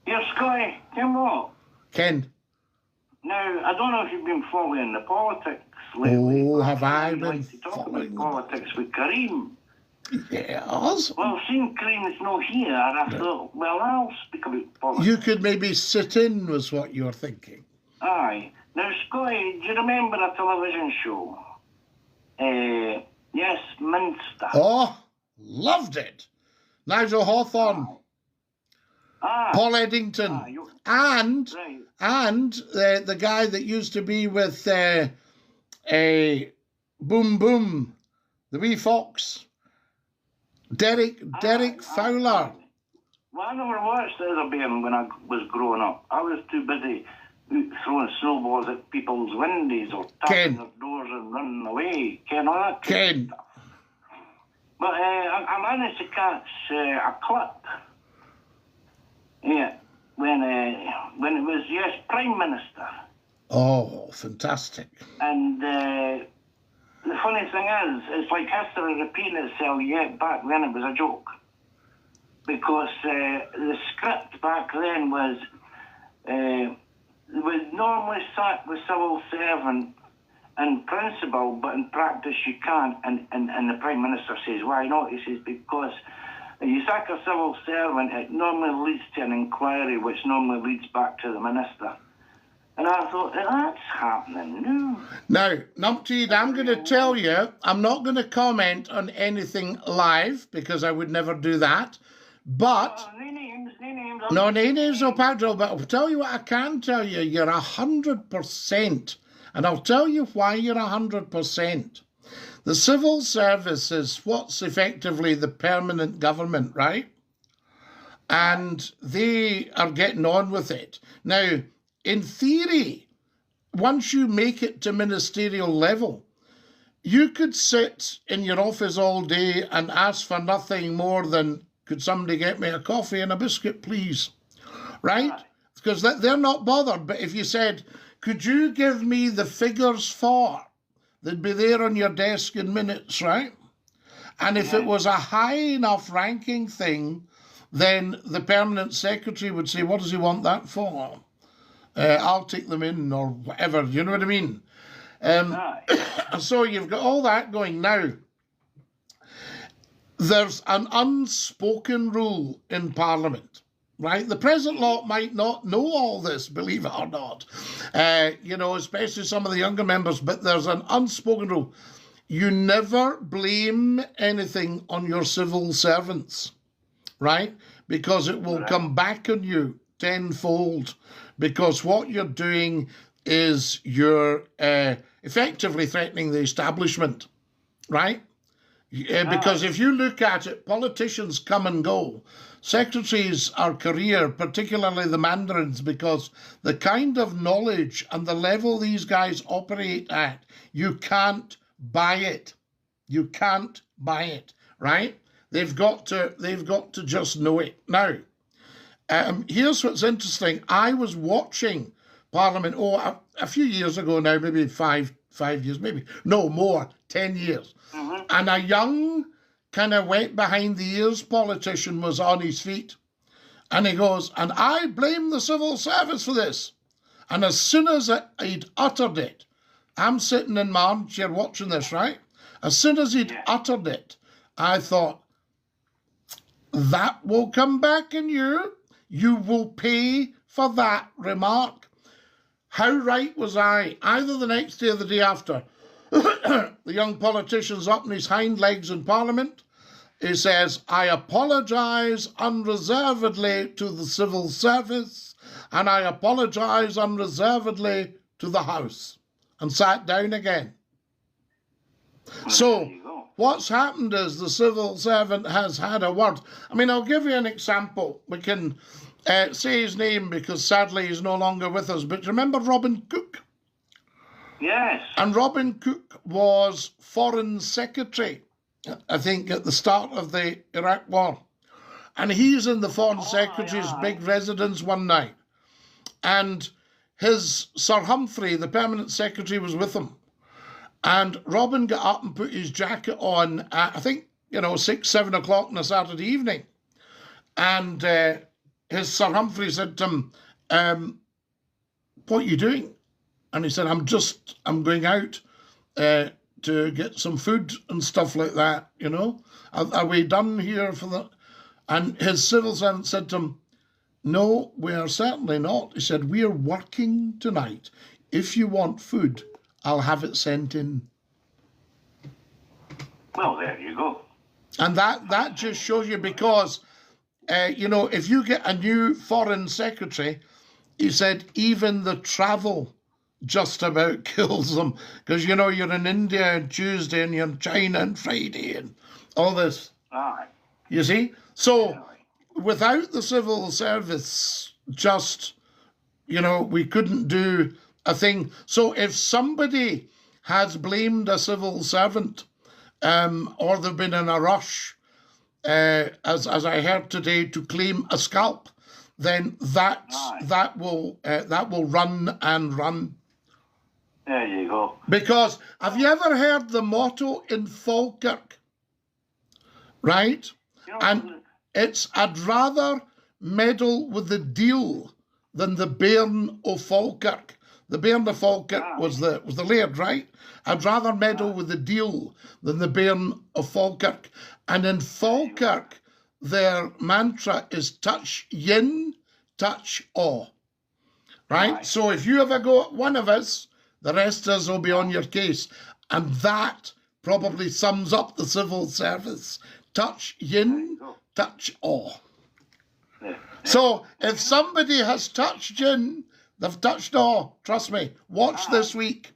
Here, Scotty, tell me what? Ken. Now, I don't know if you've been following the politics lately. Oh, but have I I'd been like to talk following about politics with Kareem. Yes. Well, seeing Kareem's not here, I thought, well, I'll speak about politics. You could maybe sit in, was what you were thinking. Aye. Now, Scotty, do you remember a television show? Yes, Minster. Oh, loved it. Nigel Hawthorne, Paul Eddington, and the guy that used to be with Boom Boom, the wee fox, Derek Fowler. Well, I never watched the other band when I was growing up. I was too busy throwing snowballs at people's windows or tapping their doors and running away. Ken, all that kind of stuff. But I managed to catch a clip. Yeah, when it was, yes, Prime Minister. Oh, fantastic. And the funny thing is, it's like history repeating itself, yet back then it was a joke. Because the script back then was normally sacked the civil servant in principle, but in practice you can't. And the Prime Minister says, why not? He says, because you sack a civil servant, it normally leads to an inquiry, which normally leads back to the minister. And I thought, that's happening now. Now, Numpty, I'm going to tell you, I'm not going to comment on anything live, because I would never do that. But, no names. No names, no Pedro, but I'll tell you what I can tell you, you're 100%. And I'll tell you why you're 100%. The civil service is what's effectively the permanent government, right? And they are getting on with it. Now, in theory, once you make it to ministerial level, you could sit in your office all day and ask for nothing more than, could somebody get me a coffee and a biscuit, please? Right? Because they're not bothered. But if you said, could you give me the figures for? They'd be there on your desk in minutes, right? And if it was a high enough ranking thing, then the permanent secretary would say, what does he want that for? I'll take them in or whatever, you know what I mean? So you've got all that going now. There's an unspoken rule in Parliament, right? The present lot might not know all this, believe it or not, especially some of the younger members, but there's an unspoken rule. You never blame anything on your civil servants, right? Because it will come back on you tenfold, because what you're doing is you're effectively threatening the establishment, right? Because if you look at it, politicians come and go. Secretaries are career, particularly the mandarins, because the kind of knowledge and the level these guys operate at, you can't buy it. You can't buy it, right? They've got to just know it. Now, here's what's interesting. I was watching Parliament, a few years ago now, maybe five years, maybe, no more, 10 years. And a young, kind of wet behind the ears politician was on his feet. And he goes, and I blame the civil service for this. And as soon as he'd uttered it, I'm sitting in my armchair watching this, right? As soon as he'd uttered it, I thought, that will come back in you. You will pay for that remark. How right was I? Either the next day or the day after, the young politician's up on his hind legs in Parliament. He says, I apologise unreservedly to the civil service, and I apologise unreservedly to the House, and sat down again. So what's happened is the civil servant has had a word. I mean, I'll give you an example. We can say his name because sadly he's no longer with us. But remember Robin Cook? Yes. And Robin Cook was Foreign Secretary, I think, at the start of the Iraq War. And he's in the Foreign Secretary's big residence one night. And his Sir Humphrey, the Permanent Secretary, was with him. And Robin got up and put his jacket on at, I think, 6, 7 o'clock on a Saturday evening. And his Sir Humphrey said to him, what are you doing? And he said, I'm going out to get some food and stuff like that, you know. Are we done here for the... And his civil servant said to him, no, we are certainly not. He said, we are working tonight. If you want food, I'll have it sent in. Well, there you go. And that just shows you, because, you know, if you get a new foreign secretary, he said even the travel just about kills them. Because, you know, you're in India on Tuesday and you're in China on Friday and all this. Aye. You see? So without the civil service, just, you know, we couldn't do a thing. So if somebody has blamed a civil servant, or they've been in a rush, as I heard today, to claim a scalp, then that will run and run. There you go. Because have you ever heard the motto in Falkirk? Right? You know, And it's, I'd rather meddle with the deal than the bairn of Falkirk. The bairn of Falkirk was the laird, right? I'd rather meddle with the deal than the bairn of Falkirk. And in Falkirk, their mantra is touch yin, touch awe. Right? So if you have a go at one of us, the rest of us will be on your case. And that probably sums up the civil service. Touch yin, touch awe. So if somebody has touched yin, they've touched awe. Trust me. Watch this week.